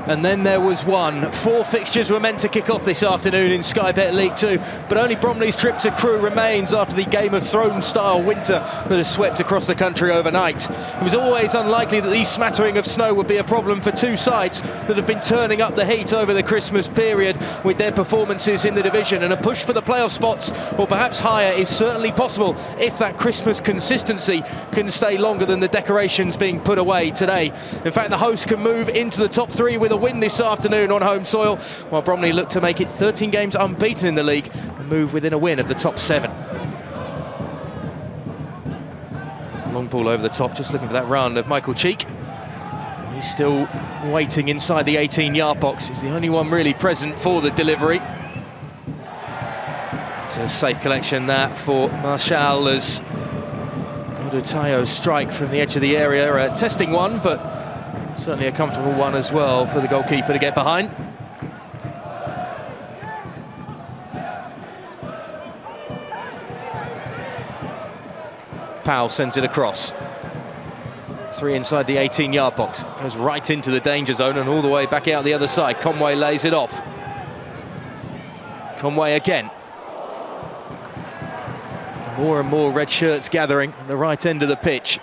And then there was one. 4 fixtures were meant to kick off this afternoon in Sky Bet League 2, but only Bromley's trip to Crewe remains after the Game of Thrones-style winter that has swept across the country overnight. It was always unlikely that these smattering of snow would be a problem for two sides that have been turning up the heat over the Christmas period with their performances in the division, and a push for the playoff spots, or perhaps higher, is certainly possible if that Christmas consistency can stay longer than the decorations being put away today. In fact, the hosts can move into the top 3 with a win this afternoon on home soil, while Bromley look to make it 13 games unbeaten in the league and move within a win of the top 7. Long ball over the top, just looking for that run of Michael Cheek. He's still waiting inside the 18-yard box. He's the only one really present for the delivery. It's a safe collection that for Marshall, as Odutayo's strike from the edge of the area, a testing one, but certainly a comfortable one as well for the goalkeeper to get behind. Powell sends it across. 3 inside the 18-yard box. Goes right into the danger zone and all the way back out the other side. Conway lays it off. Conway again. More and more red shirts gathering at the right end of the pitch.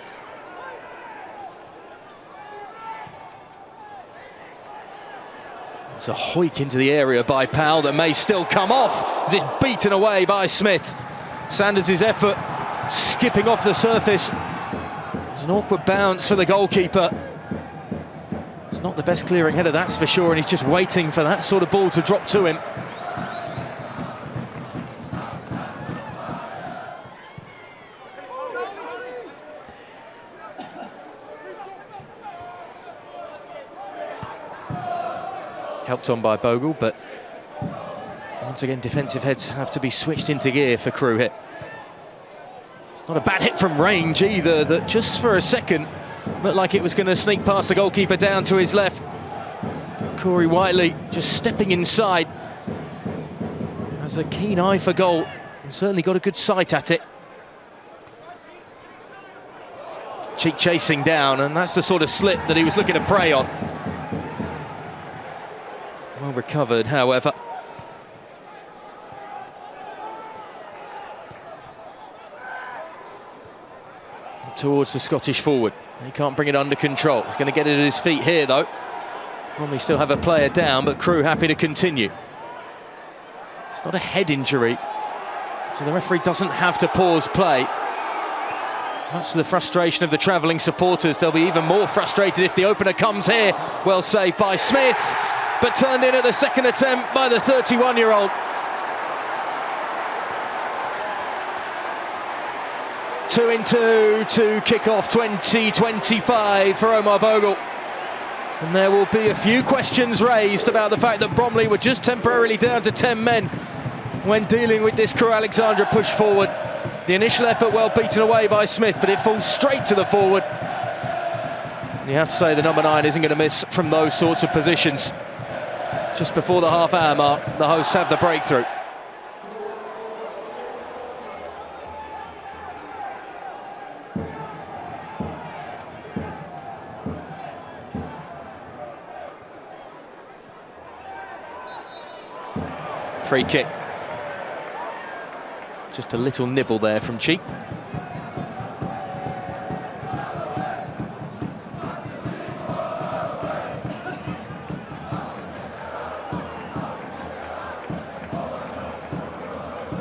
It's a hoik into the area by Powell that may still come off as it's beaten away by Smith. Sanders' effort skipping off the surface. It's an awkward bounce for the goalkeeper. It's not the best clearing header, that's for sure, and he's just waiting for that sort of ball to drop to him. Helped on by Bogle, but once again defensive heads have to be switched into gear for Crewe here. It's not a bad hit from range either, that just for a second looked like it was going to sneak past the goalkeeper down to his left. Corey Whiteley just stepping inside. Has a keen eye for goal and certainly got a good sight at it. Cheek chasing down, and that's the sort of slip that he was looking to prey on. Well recovered, however. Towards the Scottish forward. He can't bring it under control. He's going to get it at his feet here, though. Bromley still have a player down, but Crewe happy to continue. It's not a head injury, so the referee doesn't have to pause play. Much to the frustration of the travelling supporters, they'll be even more frustrated if the opener comes here. Well saved by Smith, but turned in at the second attempt by the 31-year-old. Two in two to kick off 2025 for Omar Bogle. And there will be a few questions raised about the fact that Bromley were just temporarily down to 10 men when dealing with this Crewe Alexandra push forward. The initial effort well beaten away by Smith, but it falls straight to the forward. And you have to say the number 9 isn't going to miss from those sorts of positions. Just before the half-hour mark, the hosts have the breakthrough. Free kick. Just a little nibble there from Cheek.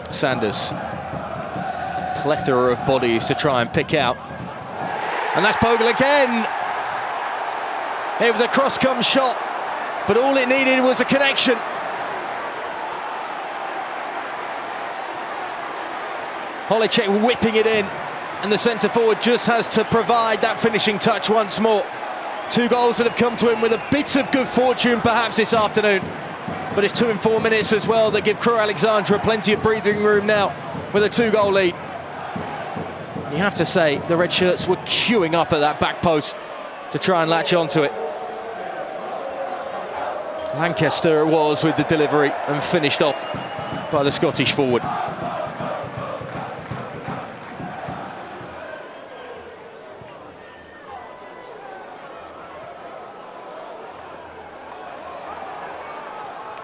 Sanders. Plethora of bodies to try and pick out. And that's Bogle again. It was a cross-come shot, but all it needed was a connection. Holicek whipping it in, and the centre forward just has to provide that finishing touch once more. 2 goals that have come to him with a bit of good fortune perhaps this afternoon, but it's 2 in 4 minutes as well that give Crewe Alexandra plenty of breathing room now with a 2-goal lead. You have to say the red shirts were queuing up at that back post to try and latch onto it. Lancaster it was with the delivery and finished off by the Scottish forward.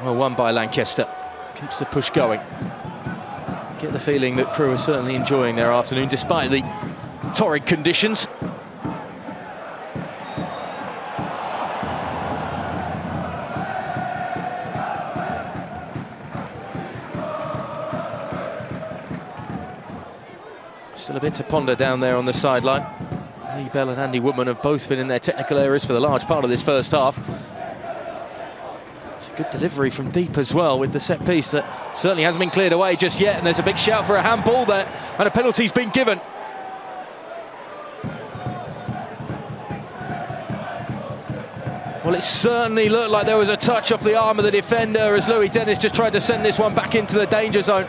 Well won by Lancaster. Keeps the push going. Get the feeling that Crewe are certainly enjoying their afternoon despite the torrid conditions. Still a bit to ponder down there on the sideline. Lee Bell and Andy Woodman have both been in their technical areas for the large part of this first half. It's a good delivery from deep as well with the set piece that certainly hasn't been cleared away just yet, and there's a big shout for a handball there, and a penalty's been given. Well, it certainly looked like there was a touch off the arm of the defender as Louis Dennis just tried to send this one back into the danger zone.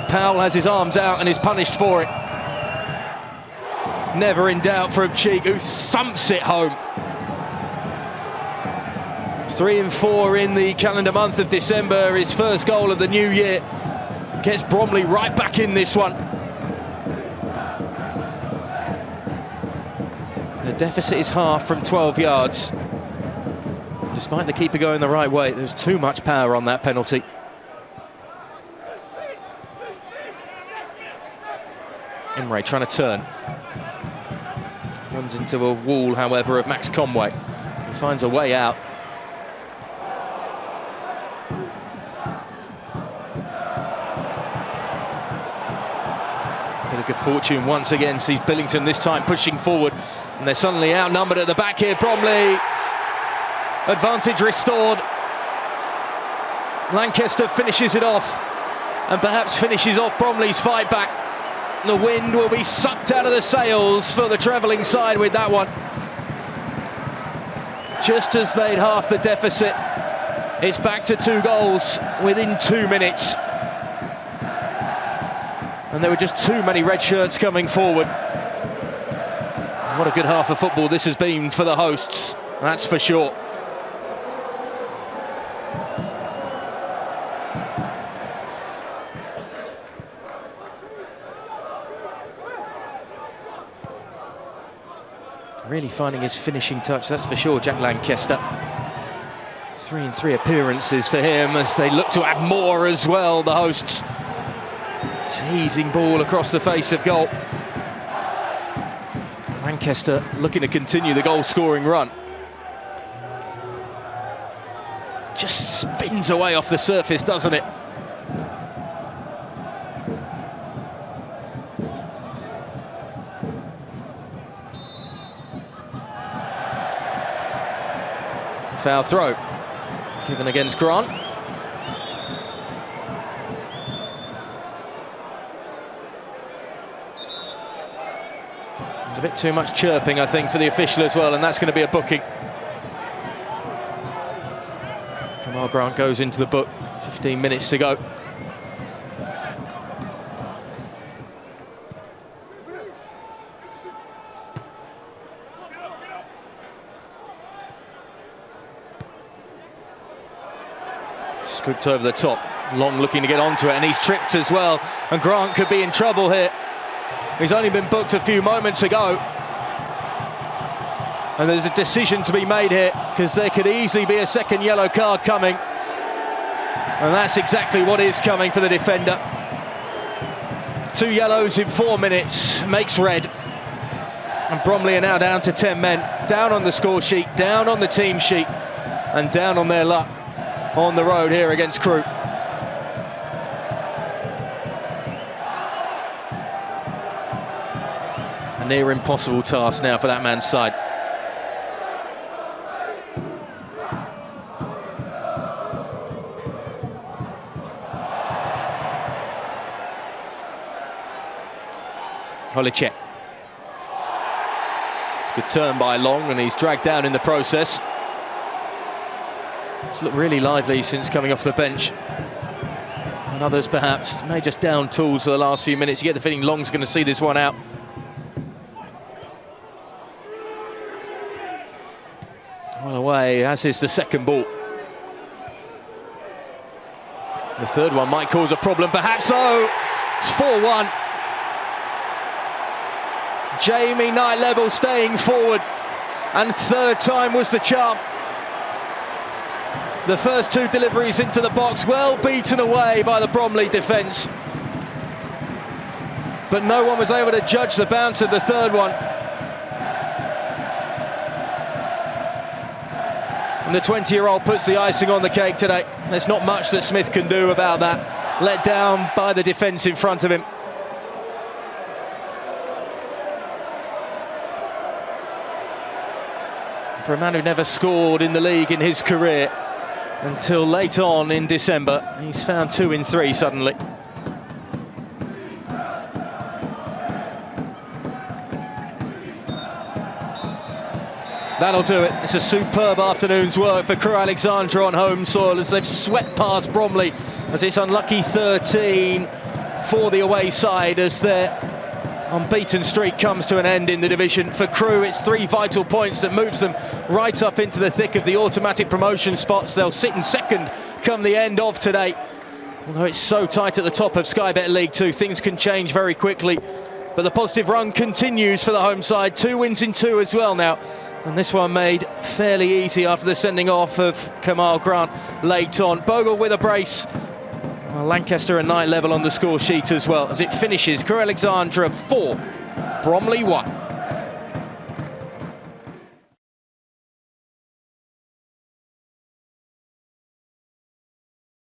Powell has his arms out and is punished for it. Never in doubt from Cheek, who thumps it home. 3 and 4 in the calendar month of December, his first goal of the new year. Gets Bromley right back in this one. The deficit is half from 12 yards. Despite the keeper going the right way, there's too much power on that penalty. Imre trying to turn. Runs into a wall, however, of Max Conway. He finds a way out. Bit of good fortune once again sees Billington this time pushing forward, and they're suddenly outnumbered at the back here. Bromley, advantage restored. Lancaster finishes it off, and perhaps finishes off Bromley's fight back. The wind will be sucked out of the sails for the travelling side with that one. Just as they'd half the deficit, it's back to 2 goals within 2 minutes. And there were just too many red shirts coming forward. What a good half of football this has been for the hosts, that's for sure. Really finding his finishing touch, that's for sure, Jack Lancaster. 3 in 3 appearances for him as they look to add more as well, the hosts. Teasing ball across the face of goal. Lancaster looking to continue the goal-scoring run. Just spins away off the surface, doesn't it? Foul throw, given against Grant. There's a bit too much chirping, I think, for the official as well, and that's going to be a booking. Jamal Grant goes into the book, 15 minutes to go. Scooped over the top, Long looking to get onto it, and he's tripped as well, and Grant could be in trouble here. He's only been booked a few moments ago, and there's a decision to be made here, because there could easily be a second yellow card coming, and that's exactly what is coming for the defender. 2 yellows in 4 minutes makes red, and Bromley are now down to 10 men, down on the score sheet, down on the team sheet, and down on their luck on the road here against Crewe. A near impossible task now for that man's side. Holicek. It's a good turn by Long, and he's dragged down in the process. It's looked really lively since coming off the bench. And others perhaps may just down tools for the last few minutes. You get the feeling Long's going to see this one out. Well away, as is the second ball. The third one might cause a problem, perhaps so. It's 4-1. Jamie Knight-Level staying forward, and third time was the charm. The first two deliveries into the box, well beaten away by the Bromley defence. But no one was able to judge the bounce of the third one. And the 20-year-old puts the icing on the cake today. There's not much that Smith can do about that. Let down by the defence in front of him. For a man who never scored in the league in his career until late on in December, he's found 2 in 3 suddenly. That'll do it. It's a superb afternoon's work for Crewe Alexandra on home soil as they've swept past Bromley, as it's unlucky 13 for the away side as their unbeaten streak comes to an end in the division. For Crewe, it's 3 vital points that moves them right up into the thick of the automatic promotion spots. They'll sit in second come the end of today. Although it's so tight at the top of Sky Bet League 2, things can change very quickly. But the positive run continues for the home side. 2 wins in 2 as well now. And this one made fairly easy after the sending off of Kamal Grant late on. Bogle with a brace. Well, Lancaster and Knight level on the score sheet as well, as it finishes Crewe Alexandra 4, Bromley 1.